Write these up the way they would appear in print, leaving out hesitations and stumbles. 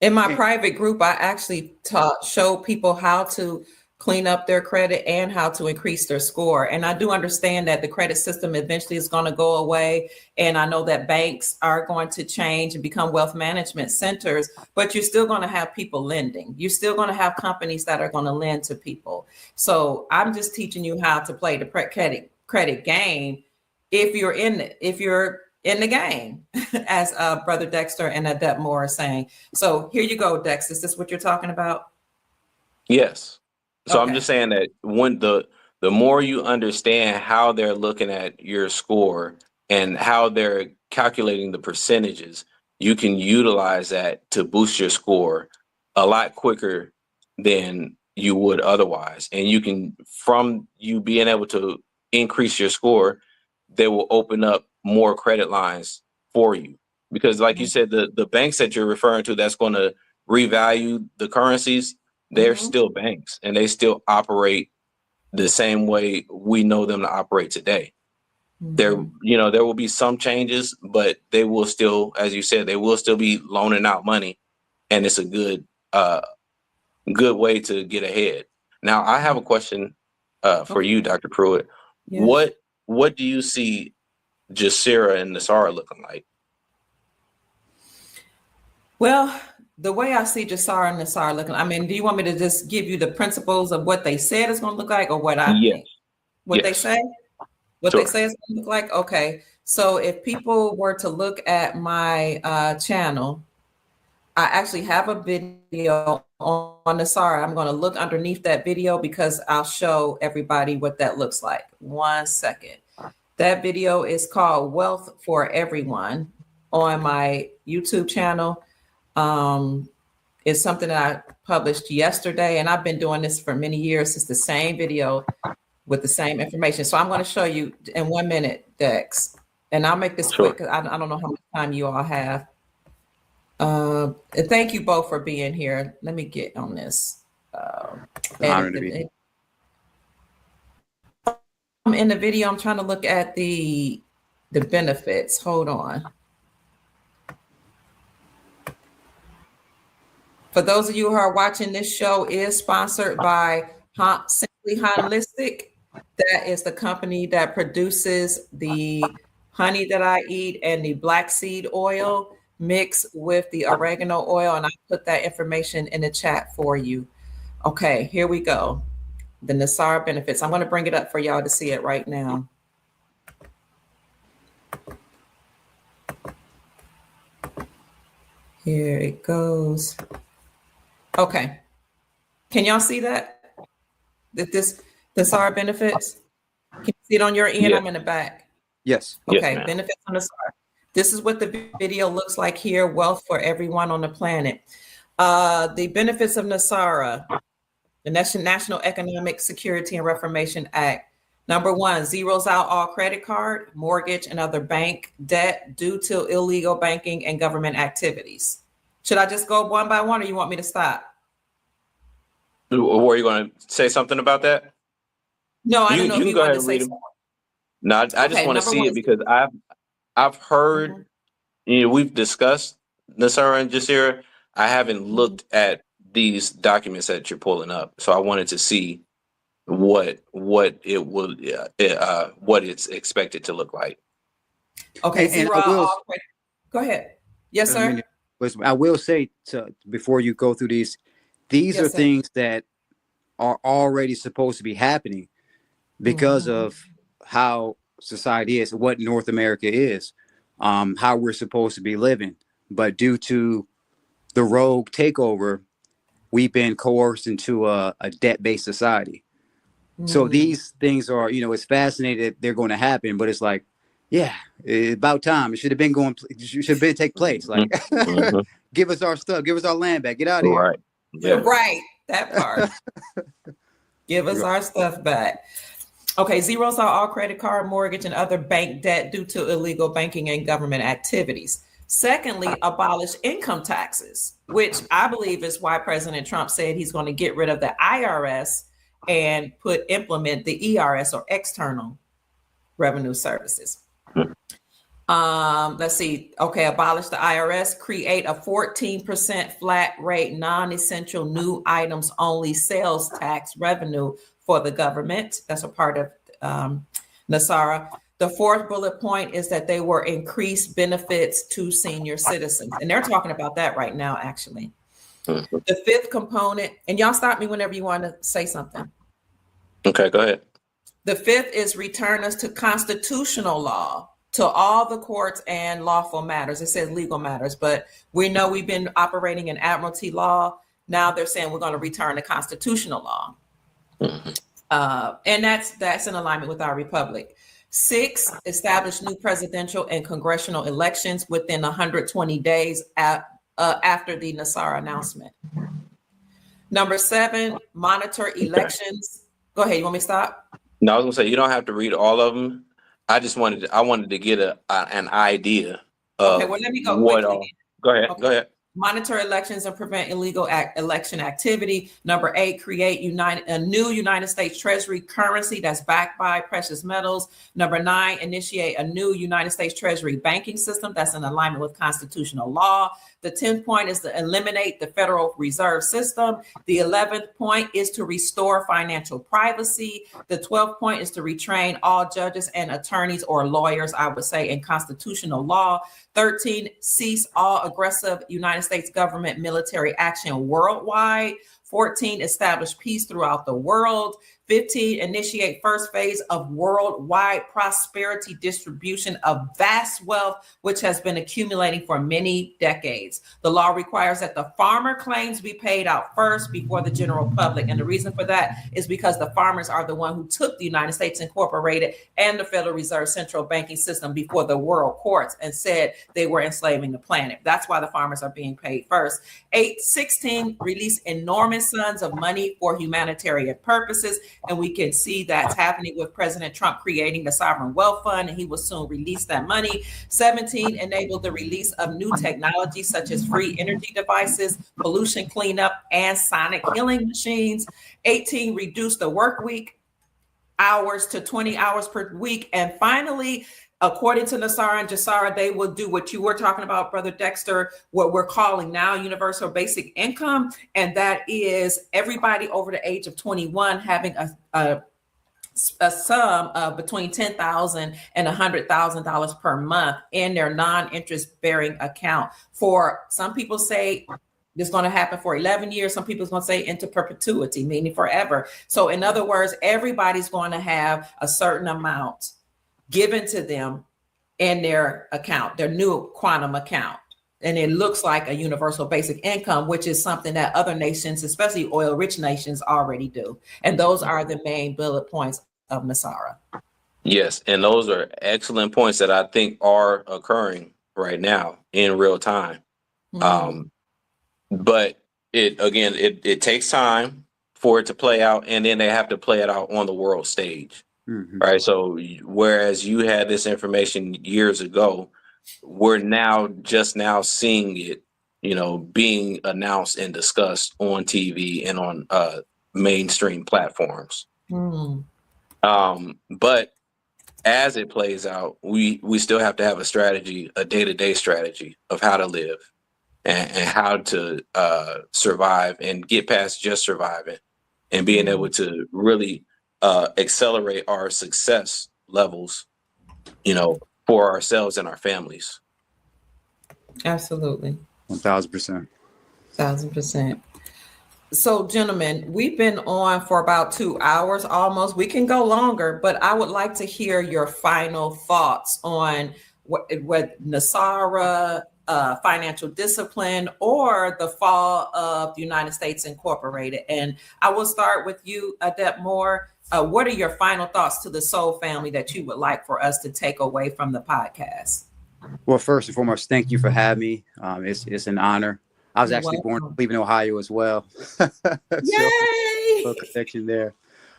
In my private group, I actually show people how to clean up their credit and how to increase their score. And I do understand that the credit system eventually is going to go away. And I know that banks are going to change and become wealth management centers, but you're still going to have people lending. You're still going to have companies that are going to lend to people. So I'm just teaching you how to play the credit game if you're in it, if you're in the game, as Brother Dexter and Adept Moore are saying. So here you go, Dex. Is this what you're talking about? Yes. So Okay. I'm just saying that when the more you understand how they're looking at your score and how they're calculating the percentages, you can utilize that to boost your score a lot quicker than you would otherwise. And you can, from you being able to increase your score, they will open up more credit lines for you. Because like you said, the banks that you're referring to that's going to revalue the currencies, they're still banks and they still operate the same way we know them to operate today. There will be some changes, but they will still, as you said, they will still be loaning out money, and it's a good way to get ahead. Now, I have a question for you, Dr. Pruitt. Yes. What do you see NESARA and NESARA looking like? Well, the way I see NESARA and NESARA looking, I mean, do you want me to just give you the principles of what they said it's going to look like, or what I think? What they say? What they say it's going to look like? Okay. So if people were to look at my channel, I actually have a video on NESARA. I'm going to look underneath that video because I'll show everybody what that looks like. 1 second. That video is called Wealth for Everyone on my YouTube channel. It's something that I published yesterday, and I've been doing this for many years. It's the same video with the same information. So I'm going to show you in 1 minute, Dex, and I'll make this quick because I don't know how much time you all have. Thank you both for being here. Let me get on this. I'm in the video. I'm trying to look at the benefits. Hold on. For those of you who are watching, this show is sponsored by Simply Holistic. That is the company that produces the honey that I eat and the black seed oil mixed with the oregano oil. And I put that information in the chat for you. Okay, here we go. The NESARA benefits. I'm going to bring it up for y'all to see it right now. Here it goes. Okay. Can y'all see that? This NESARA benefits? Can you see it on your end? Yeah. I'm in the back. Yes. Okay, yes, benefits on NESARA. This is what the video looks like here. Wealth for everyone on the planet. The benefits of NESARA, the National Economic Security and Reformation Act. Number 1, zeroes out all credit card, mortgage, and other bank debt due to illegal banking and government activities. Should I just go one by one, or you want me to stop? Were you going to say something about that? No, I don't know if you want to say something. No, I just want to see it because I've heard, we've discussed NESARA and NESARA. I haven't looked at these documents that you're pulling up, so I wanted to see what it's expected to look like. Okay, go ahead. Yes, sir. I will say before you go through these are things that are already supposed to be happening because of how society is, what North America is, how we're supposed to be living. But due to the rogue takeover, we've been coerced into a debt-based society. So these things are, it's fascinating that they're going to happen, but it's like, yeah, it's about time. It should have been take place. Like, give us our stuff, give us our land back, get out of here. Right. Yeah. Right. That part. Give us our stuff back. Okay, zeros out all credit card, mortgage, and other bank debt due to illegal banking and government activities. Secondly, abolish income taxes, which I believe is why President Trump said he's going to get rid of the IRS and implement the ERS, or External Revenue Services. Let's see. Okay, abolish the IRS, create a 14% flat rate, non-essential new items only sales tax revenue for the government. That's a part of NESARA. The fourth bullet point is that they will increase benefits to senior citizens. And they're talking about that right now, actually. The fifth component, and y'all stop me whenever you want to say something. Okay, go ahead. The fifth is return us to constitutional law, to all the courts and lawful matters. It says legal matters, but we know we've been operating in admiralty law. Now they're saying we're going to return to constitutional law. And that's in alignment with our republic. 6, establish new presidential and congressional elections within 120 days after the NESARA announcement. Number 7, monitor elections. Go ahead. You want me to stop? No, I was gonna say you don't have to read all of them. I wanted to get an idea of okay, well, let me go what quickly. Go ahead. Okay. Go ahead. Monitor elections and prevent illegal election activity. Number 8, create a new United States Treasury currency that's backed by precious metals. Number 9, initiate a new United States Treasury banking system that's in alignment with constitutional law. The 10th point is to eliminate the Federal Reserve System. The 11th point is to restore financial privacy. The 12th point is to retrain all judges and attorneys or lawyers, I would say, in constitutional law. 13, cease all aggressive United States government military action worldwide. 14, establish peace throughout the world. 15, initiate first phase of worldwide prosperity distribution of vast wealth, which has been accumulating for many decades. The law requires that the farmer claims be paid out first before the general public. And the reason for that is because the farmers are the one who took the United States Incorporated and the Federal Reserve central banking system before the world courts and said they were enslaving the planet. That's why the farmers are being paid first. 16, release enormous sums of money for humanitarian purposes. And we can see that's happening with President Trump creating the Sovereign Wealth Fund, and he will soon release that money. 17, enable the release of new technology such as free energy devices, pollution cleanup, and sonic healing machines. 18, reduce the work week hours to 20 hours per week. And finally, according to NESARA and JSARA, they will do what you were talking about, Brother Dexter, what we're calling now universal basic income. And that is everybody over the age of 21 having a sum of between $10,000 and $100,000 per month in their non-interest bearing account. For some people say it's going to happen for 11 years. Some people are going to say into perpetuity, meaning forever. So in other words, everybody's going to have a certain amount given to them in their account, their new quantum account. And it looks like a universal basic income, which is something that other nations, especially oil-rich nations, already do. And those are the main bullet points of NESARA. Yes, and those are excellent points that I think are occurring right now in real time. But it takes time for it to play out, and then they have to play it out on the world stage. Right. So whereas you had this information years ago, we're just now seeing it, being announced and discussed on TV and on mainstream platforms. But as it plays out, we still have to have a strategy, a day-to-day strategy of how to live and how to survive and get past just surviving and being able to really accelerate our success levels, for ourselves and our families. Absolutely. 1,000%. 1,000%. So, gentlemen, we've been on for about 2 hours almost. We can go longer, but I would like to hear your final thoughts on what NESARA, financial discipline, or the fall of the United States Incorporated. And I will start with you, Adept Moore. What are your final thoughts to the Soul family that you would like for us to take away from the podcast? Well, first and foremost, thank you for having me. It's an honor. I was actually born in Cleveland, Ohio as well. Yay! So connection there.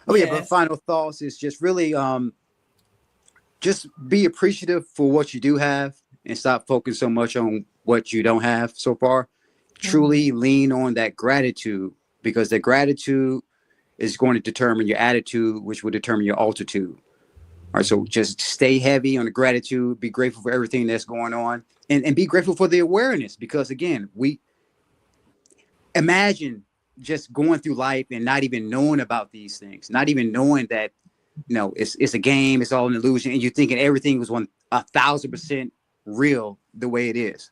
Oh yeah, but final thoughts is just really just be appreciative for what you do have and stop focusing so much on what you don't have so far. Truly lean on that gratitude, because the gratitude is going to determine your attitude, which will determine your altitude. right, so just stay heavy on the gratitude, be grateful for everything that's going on, and be grateful for the awareness, because again, we imagine just going through life and not even knowing about these things, not even knowing that, it's a game, it's all an illusion, and you're thinking everything was 1,000% real the way it is.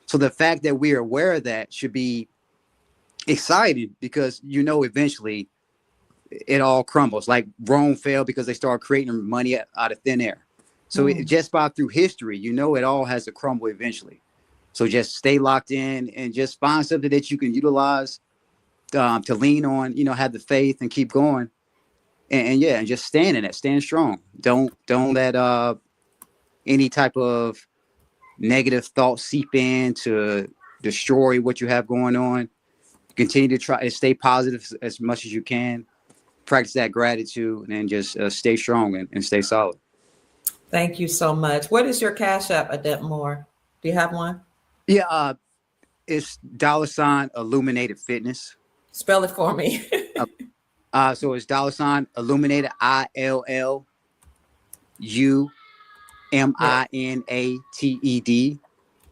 So the fact that we are aware of that should be exciting, because eventually it all crumbles. Like Rome fell because they started creating money out of thin air. So just by through history, it all has to crumble eventually. So just stay locked in and just find something that you can utilize to lean on, have the faith and keep going. And just stand in it, stand strong. Don't let any type of negative thoughts seep in to destroy what you have going on. Continue to try to stay positive as much as you can. Practice that gratitude, and then just stay strong and stay solid. Thank you so much. What is your Cash App, Adet Moore? Do you have one? Yeah, it's $ Illuminated Fitness. Spell it for me. So it's $ Illuminated, ILLUMINATED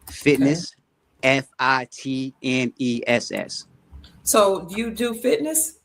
Fitness, FITNESS. So you do fitness?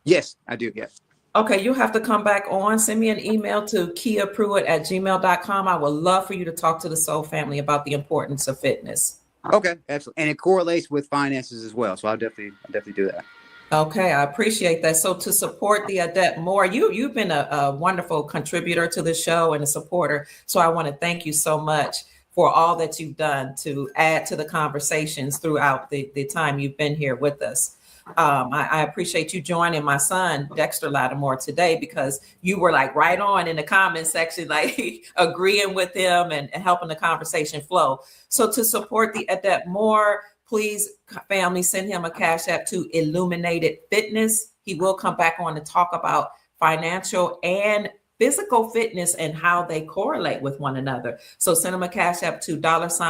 Yes, I do. Yes. Okay, you have to come back on. Send me an email to kiapruitt@gmail.com. I would love for you to talk to the Soul family about the importance of fitness. Okay, absolutely. And it correlates with finances as well. So I'll definitely do that. Okay, I appreciate that. So to support the Adet Moore, you've been a wonderful contributor to the show and a supporter. So I want to thank you so much for all that you've done to add to the conversations throughout the time you've been here with us. I appreciate you joining my son, Dexter Lattimore, today, because you were like right on in the comment section, like agreeing with him and helping the conversation flow. So to support the Adet Moore, please, family, send him a Cash App to Illuminated Fitness. He will come back on to talk about financial and physical fitness and how they correlate with one another. So send him a Cash App to $ILLUMINATED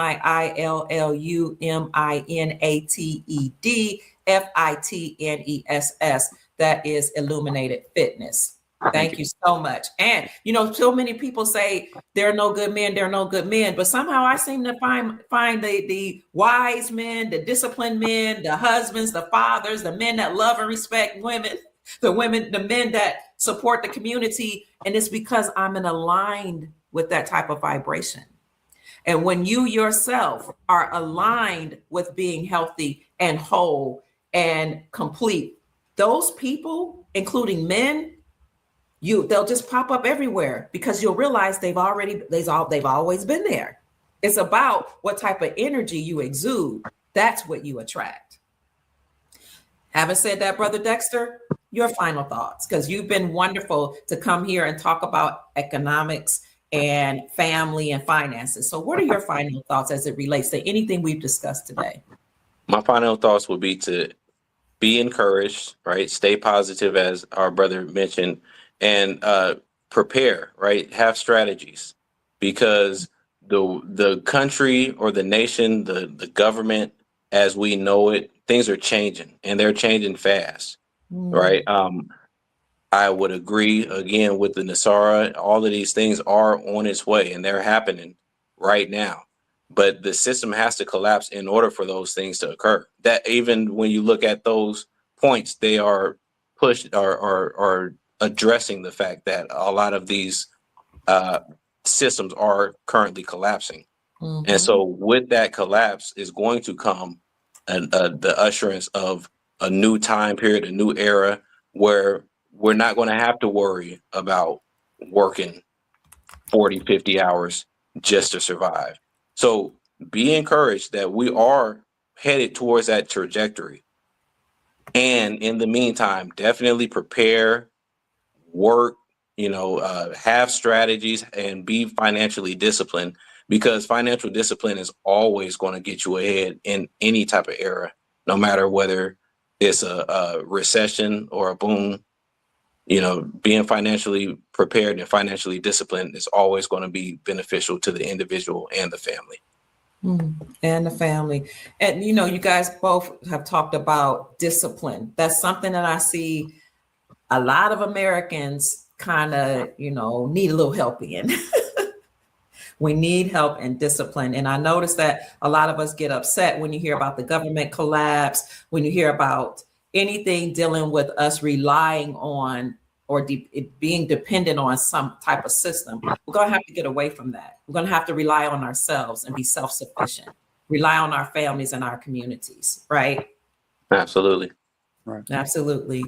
FITNESS. That is Illuminated Fitness. Thank you so much. And so many people say there are no good men, there are no good men, but somehow I seem to find the wise men, the disciplined men, the husbands, the fathers, the men that love and respect women, the men that support the community. And it's because I'm aligned with that type of vibration. And when you yourself are aligned with being healthy and whole and complete, those people, including men, they'll just pop up everywhere, because you'll realize they've always been there. It's about what type of energy you exude. That's what you attract. Having said that, Brother Dexter, your final thoughts, because you've been wonderful to come here and talk about economics and family and finances. So what are your final thoughts as it relates to anything we've discussed today? My final thoughts would be to be encouraged, right? Stay positive, as our brother mentioned, and prepare, right? Have strategies, because the country or the nation, the government as we know it, things are changing, and they're changing fast, right? I would agree again with the NESARA. All of these things are on its way, and they're happening right now. But the system has to collapse in order for those things to occur. That even when you look at those points, they are pushed or addressing the fact that a lot of these systems are currently collapsing. And so with that collapse is going to come the usherance of a new time period, a new era, where we're not going to have to worry about working 40, 50 hours just to survive. So be encouraged that we are headed towards that trajectory. And in the meantime, definitely prepare, work, have strategies, and be financially disciplined, because financial discipline is always going to get you ahead in any type of era, no matter whether it's a recession or a boom. Being financially prepared and financially disciplined is always going to be beneficial to the individual and the family. And the family. And, you guys both have talked about discipline. That's something that I see a lot of Americans kind of, need a little help in. We need help and discipline. And I notice that a lot of us get upset when you hear about the government collapse, when you hear about anything dealing with us relying on or being dependent on some type of system. We're going to have to get away from that. We're going to have to rely on ourselves and be self-sufficient, rely on our families and our communities, right? Absolutely. Right. Absolutely.